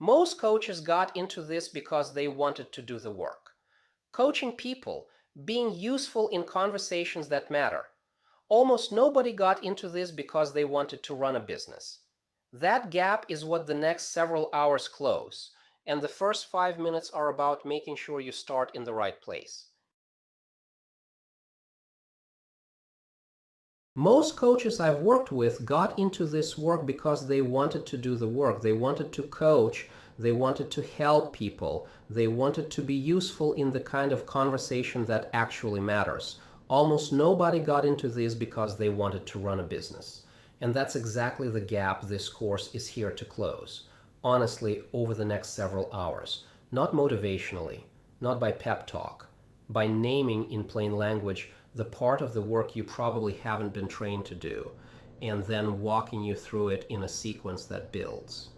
Most coaches got into this because they wanted to do the work. Coaching people, being useful in conversations that matter. Almost nobody got into this because they wanted to run a business. That gap is what the next several hours close, and the first 5 minutes are about making sure you start in the right place. Most coaches I've worked with got into this work because they wanted to do the work. They wanted to coach. They wanted to help people. They wanted to be useful in the kind of conversation that actually matters. Almost nobody got into this because they wanted to run a business. And that's exactly the gap this course is here to close. Honestly, over the next several hours. Not motivationally, not by pep talk, by naming in plain language the part of the work you probably haven't been trained to do, and then walking you through it in a sequence that builds.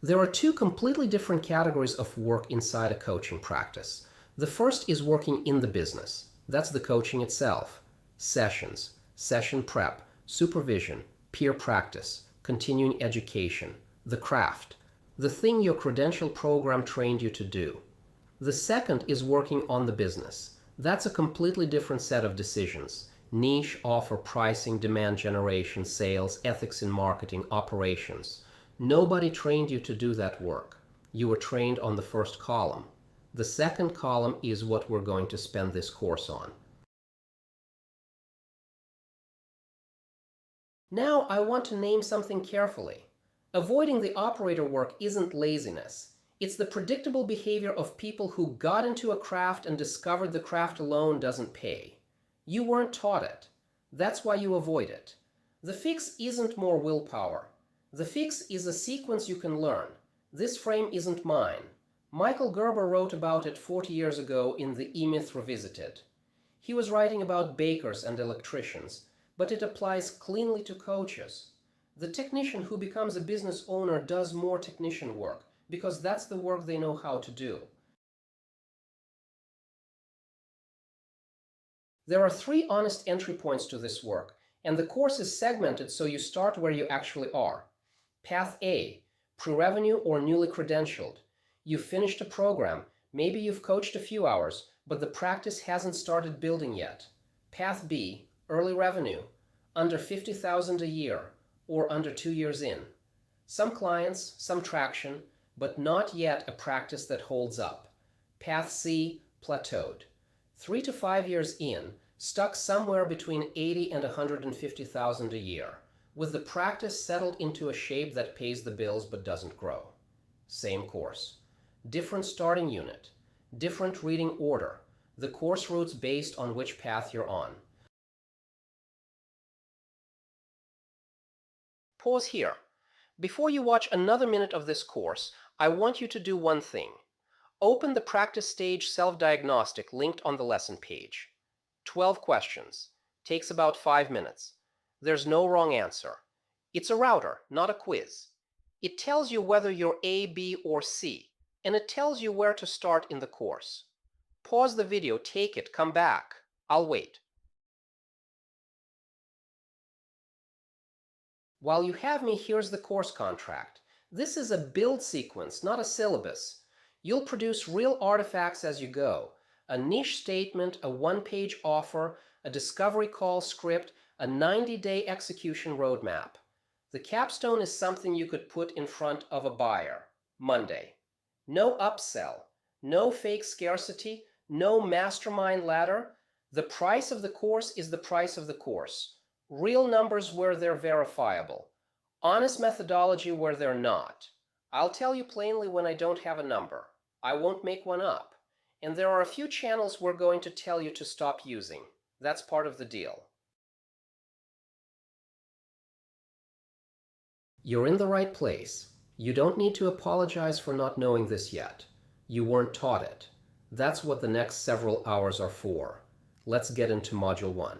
There are two completely different categories of work inside a coaching practice. The first is working in the business. That's the coaching itself. Sessions, session prep, supervision, peer practice, continuing education, the craft, the thing your credential program trained you to do. The second is working on the business. That's a completely different set of decisions. Niche, offer, pricing, demand generation, sales, ethics in marketing, operations. Nobody trained you to do that work. You were trained on the first column. The second column is what we're going to spend this course on. Now I want to name something carefully. Avoiding the operator work isn't laziness. It's the predictable behavior of people who got into a craft and discovered the craft alone doesn't pay. You weren't taught it. That's why you avoid it. The fix isn't more willpower. The fix is a sequence you can learn. This frame isn't mine. Michael Gerber wrote about it 40 years ago in the E-Myth Revisited. He was writing about bakers and electricians, but it applies cleanly to coaches. The technician who becomes a business owner does more technician work, because that's the work they know how to do. There are 3 honest entry points to this work, and the course is segmented so you start where you actually are. Path A, pre-revenue or newly credentialed. You've finished a program, maybe you've coached a few hours, but the practice hasn't started building yet. Path B, early revenue, under $50,000 a year, or under 2 years in. Some clients, some traction, but not yet a practice that holds up. Path C, plateaued. 3 to 5 years in, stuck somewhere between $80,000 and $150,000 a year, with the practice settled into a shape that pays the bills but doesn't grow. Same course. Different starting unit. Different reading order. The course routes based on which path you're on. Pause here. Before you watch another minute of this course, I want you to do one thing. Open the practice stage self-diagnostic linked on the lesson page. 12 questions. Takes about 5 minutes. There's no wrong answer. It's a router, not a quiz. It tells you whether you're A, B, or C, and it tells you where to start in the course. Pause the video, take it, come back. I'll wait. While you have me, here's the course contract. This is a build sequence, not a syllabus. You'll produce real artifacts as you go. A niche statement, a one-page offer, a discovery call script, a 90-day execution roadmap. The capstone is something you could put in front of a buyer. Monday. No upsell, no fake scarcity, no mastermind ladder. The price of the course is the price of the course. Real numbers where they're verifiable. Honest methodology where they're not. I'll tell you plainly when I don't have a number. I won't make one up. And there are a few channels we're going to tell you to stop using. That's part of the deal. You're in the right place. You don't need to apologize for not knowing this yet. You weren't taught it. That's what the next several hours are for. Let's get into Module 1.